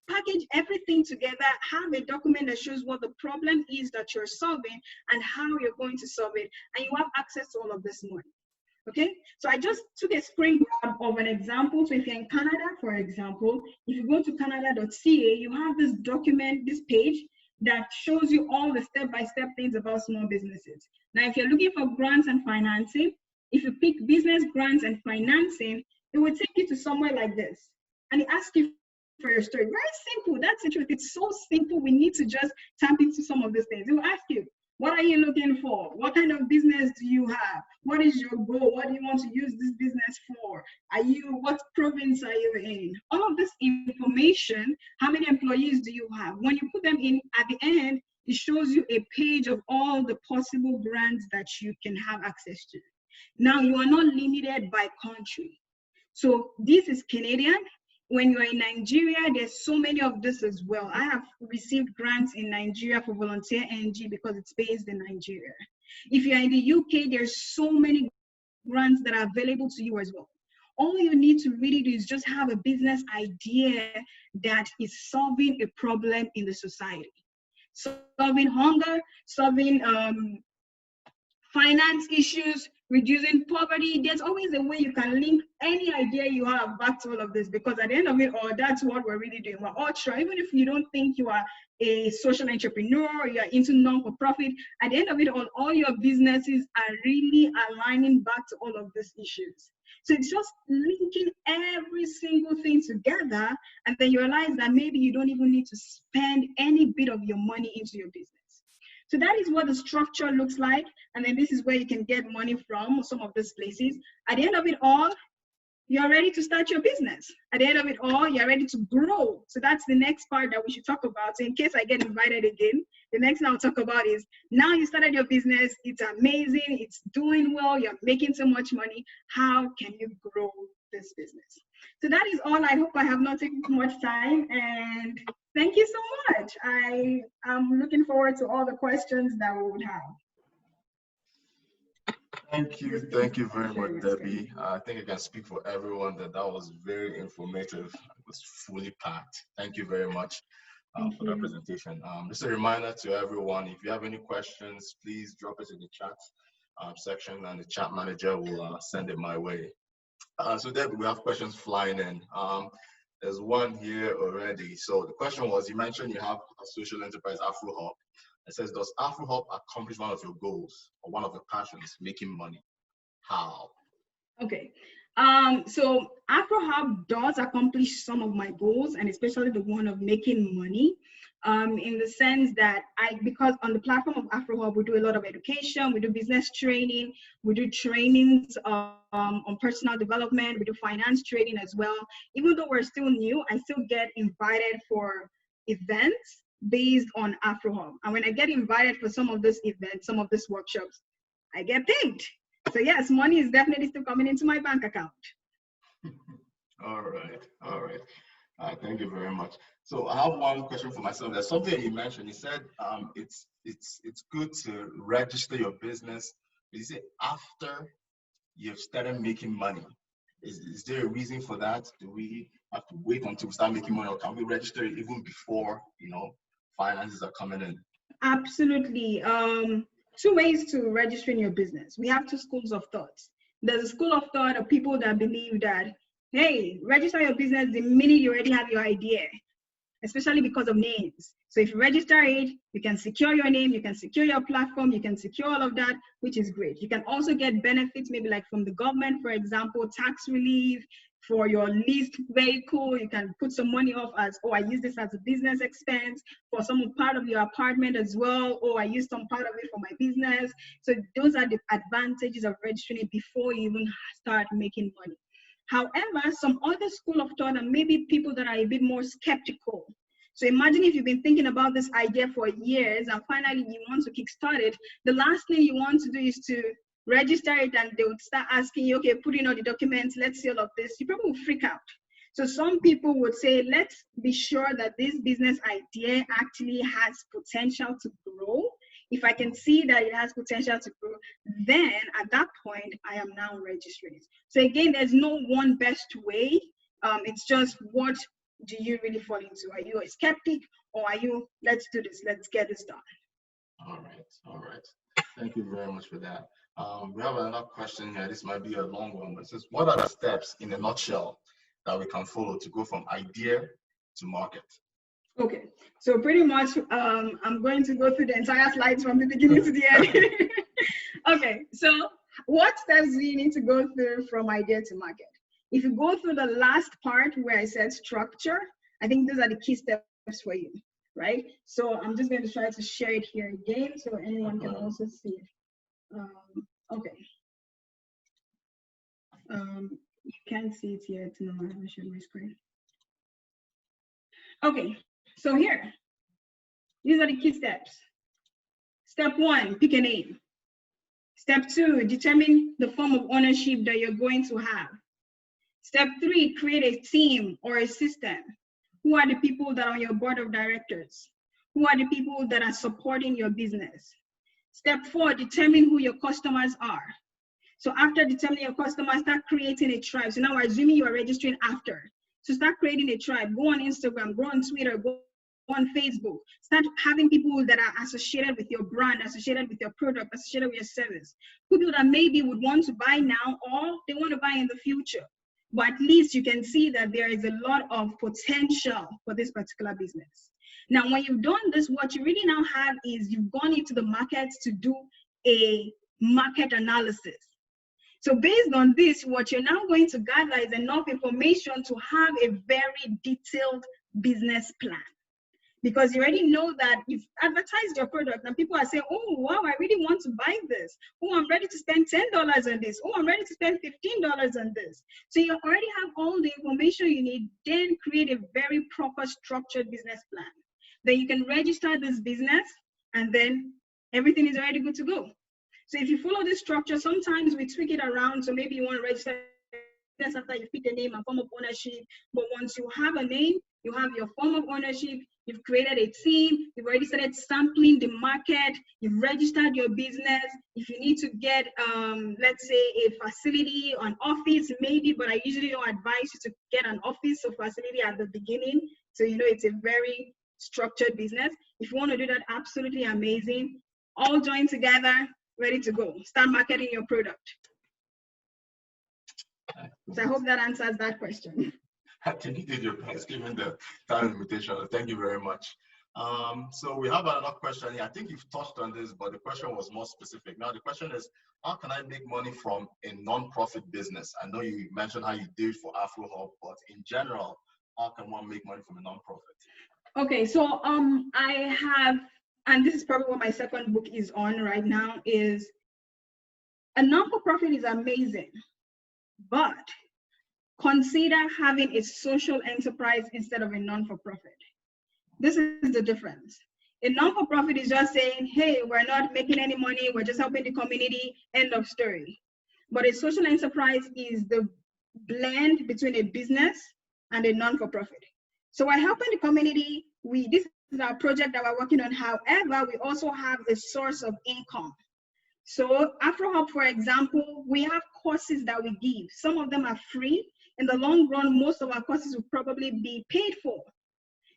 Package everything together, have a document that shows what the problem is that you're solving and how you're going to solve it, and you have access to all of this money. Okay, so I just took a screen grab of an example. So if you're in Canada, for example, if you go to canada.ca, you have this document, this page that shows you all the step-by-step things about small businesses. Now, if you're looking for grants and financing, if you pick business grants and financing, it will take you to somewhere like this, and it asks you for your story. Very simple. That's the truth. It's so simple. We need to just tap into some of these things. It will ask you, what are you looking for? What kind of business do you have? What is your goal? What do you want to use this business for? What province are you in? All of this information, how many employees do you have? When you put them in at the end, it shows you a page of all the possible grants that you can have access to. Now, you are not limited by country. So this is Canadian. When you're in Nigeria, there's so many of this as well. I have received grants in Nigeria for Volunteer NG because it's based in Nigeria. If you're in the UK, there's so many grants that are available to you as well. All you need to really do is just have a business idea that is solving a problem in the society. Solving hunger, solving finance issues, reducing poverty. There's always a way you can link any idea you have back to all of this, because at the end of it all, that's what we're really doing. We're all trying, even if you don't think you are a social entrepreneur or you're into non-for-profit, at the end of it all your businesses are really aligning back to all of these issues. So it's just linking every single thing together, and then you realize that maybe you don't even need to spend any bit of your money into your business. So that is what the structure looks like. And then this is where you can get money from some of these places. At the end of it all, you're ready to start your business. At the end of it all, you're ready to grow. So that's the next part that we should talk about. So in case I get invited again, the next thing I'll talk about is, now you started your business, it's amazing, it's doing well, you're making so much money. How can you grow this business? So that is all. I hope I have not taken too much time, and thank you so much. I am looking forward to all the questions that we would have. Thank you very much, Debbie. I think I can speak for everyone that was very informative. It was fully packed. Thank you very much for that presentation. Just a reminder to everyone, if you have any questions, please drop it in the chat section, and the chat manager will send it my way. So Debbie, we have questions flying in. There's one here already. So the question was, you mentioned you have a social enterprise, AfroHub, It says, does AfroHub accomplish one of your goals or one of your passions, making money? How? Okay. So AfroHub does accomplish some of my goals, and especially the one of making money. In the sense that because on the platform of AfroHub, we do a lot of education, we do business training, we do trainings on personal development, we do finance training as well. Even though we're still new, I still get invited for events based on AfroHub. And when I get invited for some of these events, some of these workshops, I get paid. So yes, money is definitely still coming into my bank account. All right, all right. Thank you very much. So I have one question for myself. There's something you mentioned. You said it's good to register your business. You say after you've started making money. Is there a reason for that? Do we have to wait until we start making money, or can we register it even before finances are coming in? Absolutely. Two ways to registering your business. We have two schools of thought. There's a school of thought of people that believe that, hey, register your business the minute you already have your idea, especially because of names. So if you register it, you can secure your name, you can secure your platform, you can secure all of that, which is great. You can also get benefits, maybe like from the government, for example, tax relief for your leased vehicle. You can put some money off as, oh, I use this as a business expense for some part of your apartment as well. Oh, I use some part of it for my business. So those are the advantages of registering it before you even start making money. However, some other school of thought and maybe people that are a bit more skeptical. So imagine if you've been thinking about this idea for years and finally you want to kickstart it. The last thing you want to do is to register it and they would start asking you, okay, put in all the documents, let's see all of this. You probably will freak out. So some people would say, let's be sure that this business idea actually has potential to grow. If I can see that it has potential to grow, then at that point, I am now registering. So again, there's no one best way. It's just what do you really fall into? Are you a skeptic or are you, let's do this, let's get this done? All right. Thank you very much for that. We have another question here. This might be a long one, but it says, what are the steps in a nutshell that we can follow to go from idea to market? Okay, so pretty much I'm going to go through the entire slides from the beginning to the end. Okay, so what steps do you need to go through from idea to market? If you go through the last part where I said structure, I think those are the key steps for you, right? So I'm just going to try to share it here again so anyone can also see it. Okay. You can't see it yet. No, I haven't shared my screen. Okay, so here, these are the key steps. Step one, pick a name. Step two, determine the form of ownership that you're going to have. Step three, create a team or a system. Who are the people that are on your board of directors? Who are the people that are supporting your business? Step four, determine who your customers are. So after determining your customers, start creating a tribe. So now we're assuming you are registering after. So start creating a tribe. Go on Instagram, go on Twitter, go on Facebook. Start having people that are associated with your brand, associated with your product, associated with your service. People that maybe would want to buy now or they want to buy in the future. But at least you can see that there is a lot of potential for this particular business. Now, when you've done this, what you really now have is you've gone into the market to do a market analysis. So based on this, what you're now going to gather is enough information to have a very detailed business plan. Because you already know that you've advertised your product and people are saying, oh, wow, I really want to buy this. Oh, I'm ready to spend $10 on this. Oh, I'm ready to spend $15 on this. So you already have all the information you need, then create a very proper structured business plan. Then you can register this business and then everything is already good to go. So if you follow this structure, sometimes we tweak it around. So maybe you want to register this after you pick a name and form of ownership. But once you have a name, you have your form of ownership, you've created a team, you've already started sampling the market, you've registered your business. If you need to get, let's say, a facility, an office, maybe, but I usually don't advise you to get an office or facility at the beginning. So you know it's a very structured business. If you want to do that, absolutely amazing. All join together, ready to go. Start marketing your product. So I hope that answers that question. I think you did your best given the time limitation. Thank you very much. So we have another question here. I think you've touched on this, but the question was more specific. Now the question is, how can I make money from a non-profit business? I know you mentioned how you did for AfroHub, but in general, how can one make money from a non-profit? Okay, so I have, and this is probably what my second book is on right now, is a non-for-profit is amazing, but consider having a social enterprise instead of a non-for-profit. This is the difference. A non-for-profit is just saying, hey, we're not making any money, we're just helping the community, end of story. But a social enterprise is the blend between a business and a non-for-profit. So we're helping the community. This is our project that we're working on. However, we also have a source of income. So AfroHub, for example, we have courses that we give. Some of them are free. In the long run, most of our courses will probably be paid for.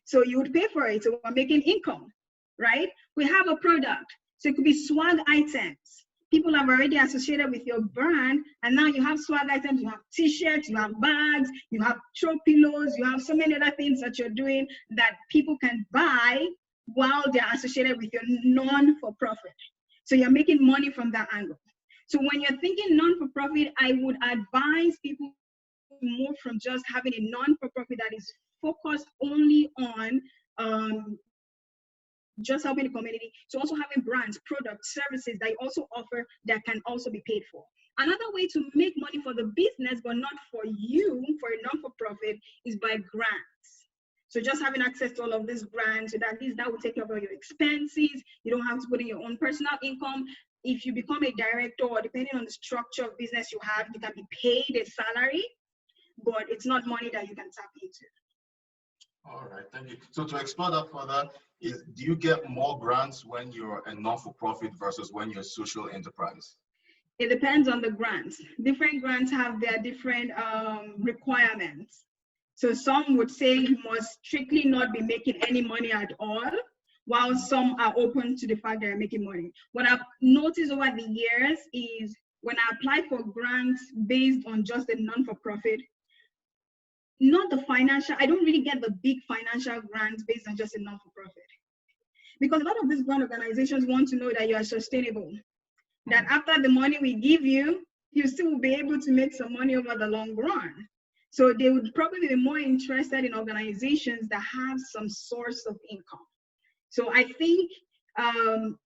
So you would pay for it, so we're making income, right? We have a product, so it could be swag items. People have already associated with your brand, and now you have swag items, you have t-shirts, you have bags, you have throw pillows, you have so many other things that you're doing that people can buy while they're associated with your non-for-profit. So you're making money from that angle. So when you're thinking non-for-profit, I would advise people to move from just having a non-for-profit that is focused only on just helping the community, to also having brands, products, services that you also offer that can also be paid for. Another way to make money for the business, but not for you, for a non-for-profit, is by grants. So just having access to all of these grants, so that at least that will take care of all your expenses. You don't have to put in your own personal income. If you become a director, or depending on the structure of business you have, you can be paid a salary, but it's not money that you can tap into. All right, thank you. So to explore that further, do you get more grants when you're a non-for-profit versus when you're a social enterprise? It depends on the grants. Different grants have their different requirements. So some would say you must strictly not be making any money at all, while some are open to the fact that you're making money. What I've noticed over the years is when I apply for grants based on just a non-for-profit, not the financial, I don't really get the big financial grants based on just a non-for-profit. Because a lot of these grant organizations want to know that you are sustainable, that after the money we give you, you still will be able to make some money over the long run. So they would probably be more interested in organizations that have some source of income. So I think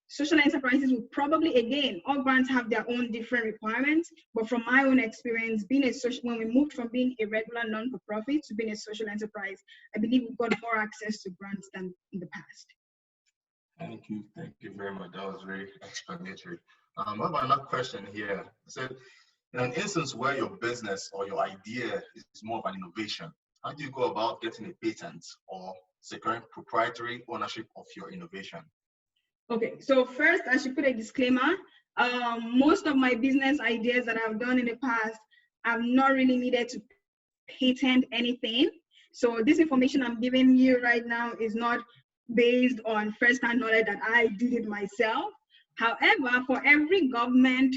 social enterprises will probably, again, all grants have their own different requirements, but from my own experience, being a social, when we moved from being a regular non-for-profit to being a social enterprise, I believe we've got more access to grants than in the past. Thank you very much. That was very explanatory. I have another question here. So, in an instance where your business or your idea is more of an innovation, how do you go about getting a patent or securing proprietary ownership of your innovation? Okay, so first I should put a disclaimer. Most of my business ideas that I've done in the past, I've not really needed to patent anything. So this information I'm giving you right now is not based on first-hand knowledge that I did it myself. However, for every government,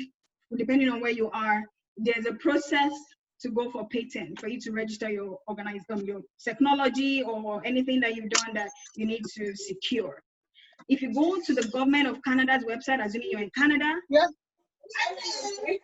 depending on where you are, there's a process to go for patent, for you to register your your technology or anything that you've done that you need to secure. If you go to the government of Canada's website, assuming you're in Canada, yeah. If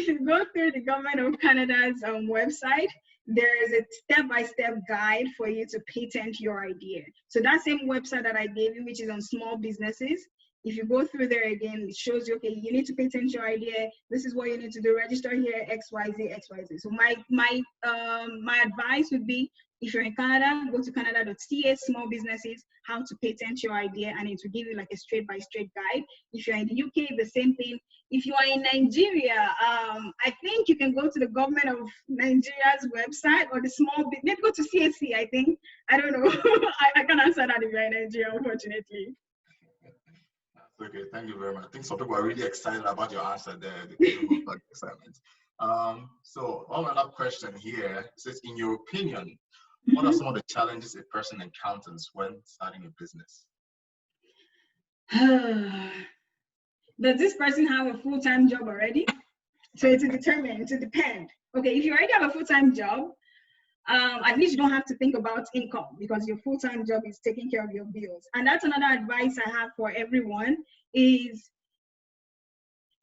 you go through the government of Canada's website, there is a step-by-step guide for you to patent your idea. So that same website that I gave you, which is on small businesses, if you go through there again, it shows you, okay, you need to patent your idea. This is what you need to do. Register here, XYZ, XYZ. So my advice would be, if you're in Canada, go to canada.ca, small businesses, how to patent your idea, and it will give you like a straight-by-straight guide. If you're in the UK, the same thing. If you are in Nigeria, I think you can go to the government of Nigeria's website or the small bit. Maybe go to CAC, I think. I don't know. I can't answer that if you're in Nigeria, unfortunately. Okay, thank you very much. I think some people are really excited about your answer there. Excitement. So another question here says, in your opinion, what are some of the challenges a person encounters when starting a business? Does this person have a full-time job already? So it will depend. Okay, if you already have a full-time job, At least you don't have to think about income because your full-time job is taking care of your bills. And that's another advice I have for everyone is,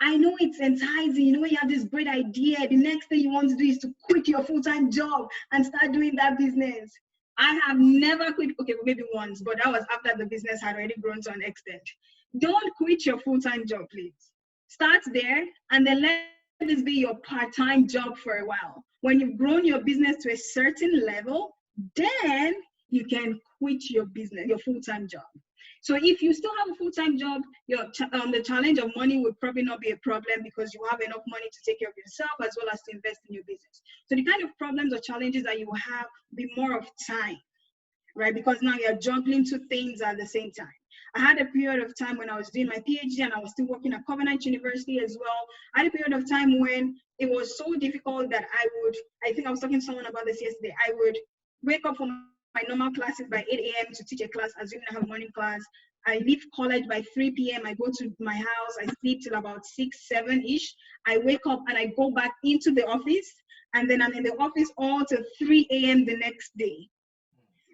I know it's enticing, you know, when you have this great idea, the next thing you want to do is to quit your full-time job and start doing that business. I have never quit, okay, maybe once, but that was after the business had already grown to an extent. Don't quit your full-time job, please. Start there and then let this be your part-time job for a while. When you've grown your business to a certain level, then you can quit your business, your full-time job. So if you still have a full-time job, the challenge of money would probably not be a problem because you have enough money to take care of yourself as well as to invest in your business. So the kind of problems or challenges that you will have will be more of time, right? Because now you're juggling two things at the same time. I had a period of time when I was doing my PhD and I was still working at Covenant University as well. I had a period of time when it was so difficult that I think I was talking to someone about this yesterday, I would wake up from my normal classes by 8 a.m. to teach a class, assuming I have a morning class. I leave college by 3 p.m. I go to my house. I sleep till about 6, 7-ish. I wake up and I go back into the office. And then I'm in the office all till 3 a.m. the next day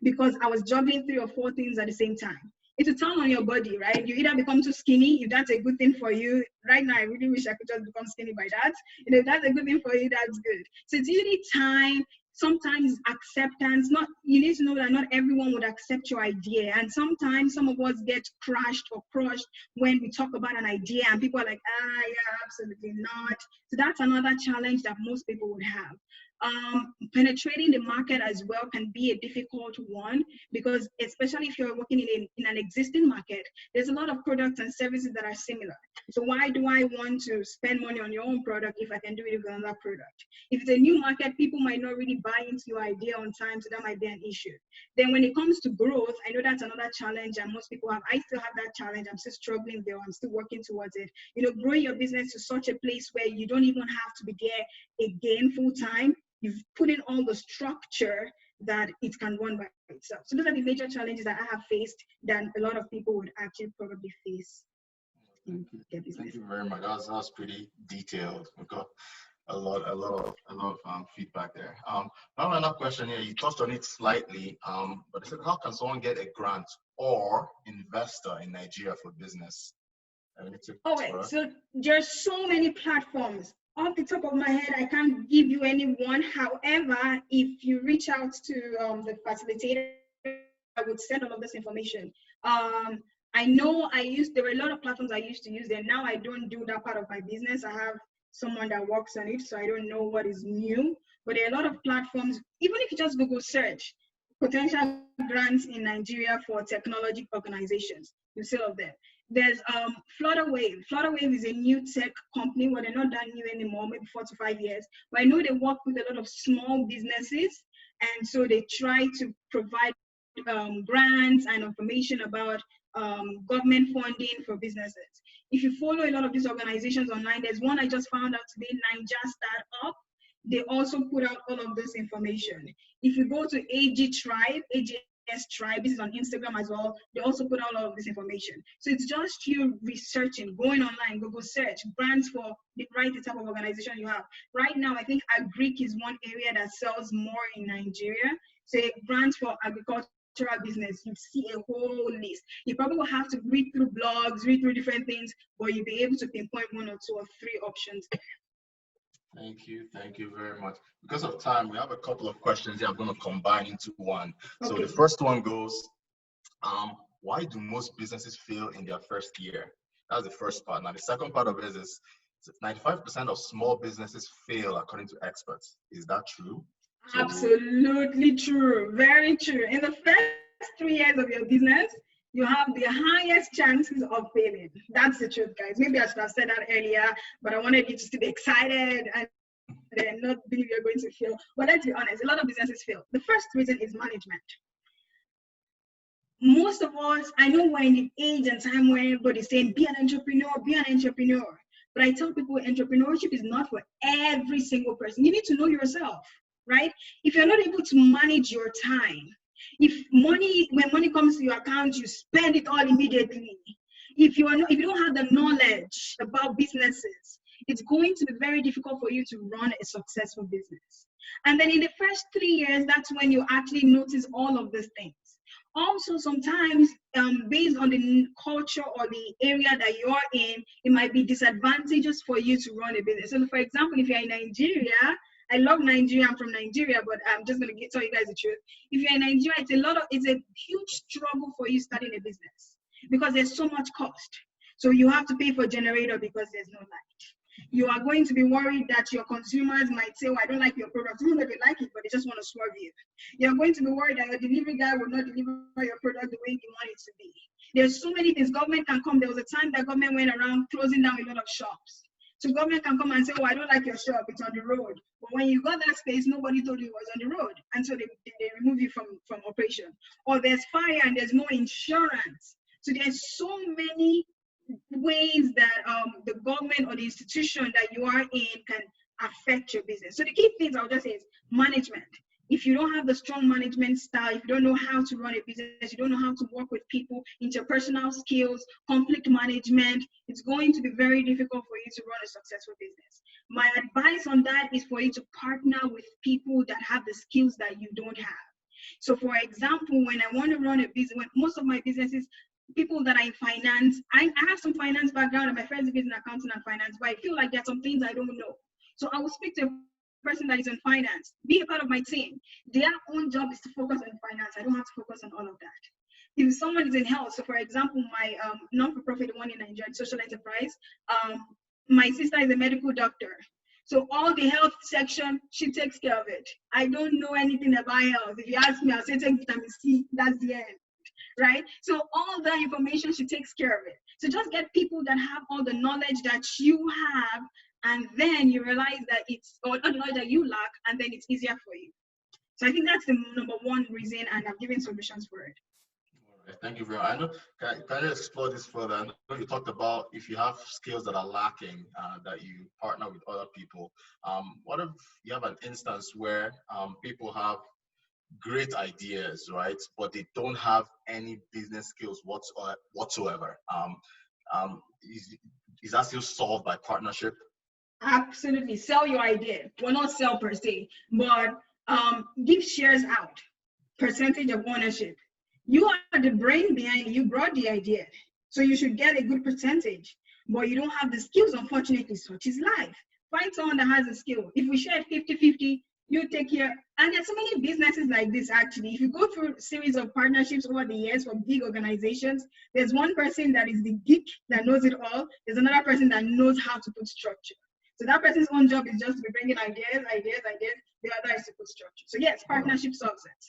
because I was juggling 3 or 4 things at the same time. It's a toll on your body, right? You either become too skinny, if that's a good thing for you. Right now, I really wish I could just become skinny by that. You know, if that's a good thing for you, that's good. So it's usually time, sometimes acceptance. You need to know that not everyone would accept your idea. And sometimes some of us get crushed or crushed when we talk about an idea and people are like, yeah, absolutely not. So that's another challenge that most people would have. Penetrating the market as well can be a difficult one because especially if you're working in an existing market, there's a lot of products and services that are similar. So why do I want to spend money on your own product if I can do it with another product? If it's a new market, people might not really buy into your idea on time, so that might be an issue. Then when it comes to growth, I know that's another challenge and most people have. I still have that challenge. I'm still struggling there. I'm still working towards it. You know, growing your business to such a place where you don't even have to be there again full time. You've put in all the structure that it can run by itself. So those are the major challenges that I have faced that a lot of people would actually probably face. Thank you very much. That's pretty detailed. We've got a lot of feedback there. I have another question here. You touched on it slightly, but I said, how can someone get a grant or investor in Nigeria for business? So there's so many platforms. Off the top of my head, I can't give you any one. However, if you reach out to the facilitator, I would send all of this information. I know there were a lot of platforms I used to use there. Now I don't do that part of my business. I have someone that works on it, so I don't know what is new. But there are a lot of platforms, even if you just Google search potential grants in Nigeria for technology organizations, you see all of them. There's Flutterwave. Flutterwave is a new tech company, well, they're not that new anymore, maybe 4 to 5 years. But I know they work with a lot of small businesses, and so they try to provide grants and information about government funding for businesses. If you follow a lot of these organizations online, there's one I just found out today, Niger Startup. They also put out all of this information. If you go to AG Tribe, AGS Tribe, this is on Instagram as well, they also put out all of this information. So it's just you researching, going online, Google search, grants for the right type of organization you have. Right now, I think Agric is one area that sells more in Nigeria. Say grants for agricultural business, you see a whole list. You probably will have to read through blogs, read through different things, but you'll be able to pinpoint 1 or 2 or 3 options. Thank you very much. Because of time, we have a couple of questions here I'm going to combine into one. Okay. So the first one goes, why do most businesses fail in their first year? That's the first part. Now, the second part of it is 95% of small businesses fail according to experts. Is that true? Absolutely true. Very true. In the first 3 years of your business, you have the highest chances of failing. That's the truth, guys. Maybe I should have said that earlier, but I wanted you to be excited and then not believe you're going to fail. But let's be honest, a lot of businesses fail. The first reason is management. Most of us, I know we're in the age and time where everybody's saying, be an entrepreneur, be an entrepreneur. But I tell people entrepreneurship is not for every single person. You need to know yourself, right? If you're not able to manage your time, when money comes to your account, you spend it all immediately. If you don't have the knowledge about businesses, it's going to be very difficult for you to run a successful business. And then in the first 3 years, that's when you actually notice all of these things. Also, sometimes based on the culture or the area that you're in, it might be disadvantageous for you to run a business. So for example, if you're in Nigeria, I love Nigeria, I'm from Nigeria, but I'm just gonna tell you guys the truth. If you're in Nigeria, it's a huge struggle for you starting a business because there's so much cost. So you have to pay for generator because there's no light. You are going to be worried that your consumers might say, oh, I don't like your product. Even though they like it, but they just want to swerve you. You're going to be worried that your delivery guy will not deliver your product the way you want it to be. There's so many things. Government can come. There was a time that government went around closing down a lot of shops. So government can come and say, oh, I don't like your shop. It's on the road. But when you got that space, nobody told you it was on the road. And so they remove you from operation. Or there's fire and there's no insurance. So there's so many ways that the government or the institution that you are in can affect your business. So the key things I'll just say is management. If you don't have the strong management style, if you don't know how to run a business, you don't know how to work with people, interpersonal skills, conflict management, it's going to be very difficult for you to run a successful business. My advice on that is for you to partner with people that have the skills that you don't have. So for example, when I want to run a business, when most of my businesses, people that are in finance, I have some finance background and my friends are in accounting and finance, but I feel like there are some things I don't know. So I will speak to a person that is in finance, be a part of my team. Their own job is to focus on finance. I don't have to focus on all of that. If someone is in health, so for example, my non-for-profit, the one in Nigeria, social enterprise, my sister is a medical doctor. So all the health section, she takes care of it. I don't know anything about health. If you ask me, I'll say take vitamin C, that's the end. Right? So all that information, she takes care of it. So just get people that have all the knowledge that you have, and then you realize that it's all the knowledge that you lack, and then it's easier for you. So I think that's the number one reason, and I've given solutions for it. All right, thank you very much. I know, can you explore this further? I know you talked about if you have skills that are lacking, that you partner with other people. What if you have an instance where people have great ideas, right? But they don't have any business skills whatsoever. Is that still solved by partnership? Absolutely. Sell your idea. Well, not sell per se, but give shares out, percentage of ownership. You are the brain behind it. You brought the idea. So you should get a good percentage, but you don't have the skills, unfortunately, such is life. Find someone that has a skill. If we share 50-50, you take care. And there's so many businesses like this, actually. If you go through a series of partnerships over the years for big organizations, there's one person that is the geek that knows it all. There's another person that knows how to put structure. So that person's own job is just to be bringing ideas. The other is to put structure. So yes, partnership solves it.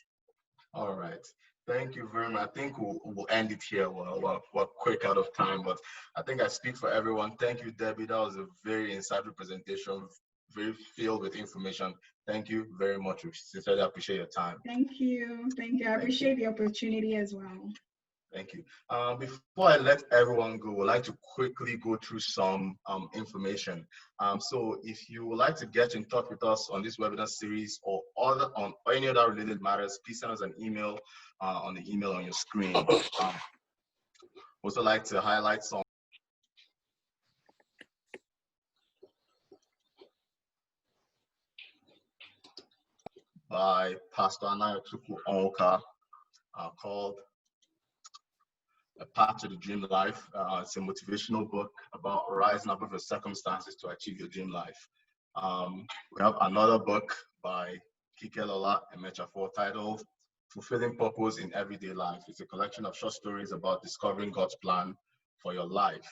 All right. Thank you very much. I think we'll end it here. We're quick out of time, but I think I speak for everyone. Thank you, Debbie. That was a very insightful presentation, very filled with information. Thank you very much. We sincerely appreciate your time. Thank you. Thank you. I appreciate the opportunity as well. Thank you. Before I let everyone go, I'd like to quickly go through some information. So if you would like to get in touch with us on this webinar series or any other related matters, please send us an email on the email on your screen. Also like to highlight some by Pastor Anayotuku Onwuka called A Path to the Dream Life. It's a motivational book about rising above your circumstances to achieve your dream life. We have another book by Kike Lola Emechafor titled Fulfilling Purpose in Everyday Life. It's a collection of short stories about discovering God's plan for your life.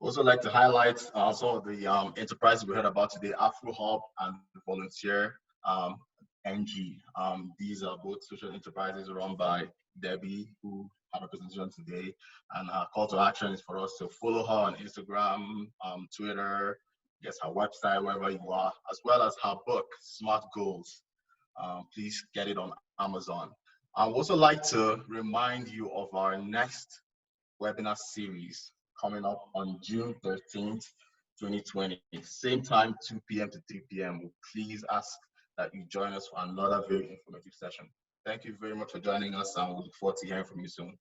Also like to highlight some of the enterprises we heard about today, Afro Hub and Volunteer NG. These are both social enterprises run by Debbie, who had a presentation today. And her call to action is for us to follow her on Instagram, Twitter, yes, her website, wherever you are, as well as her book, Smart Goals. Please get it on Amazon. I would also like to remind you of our next webinar series coming up on June 13th, 2020. Same time, 2 p.m. to 3 p.m. Please ask that you join us for another very informative session. Thank you very much for joining us, and we look forward to hearing from you soon.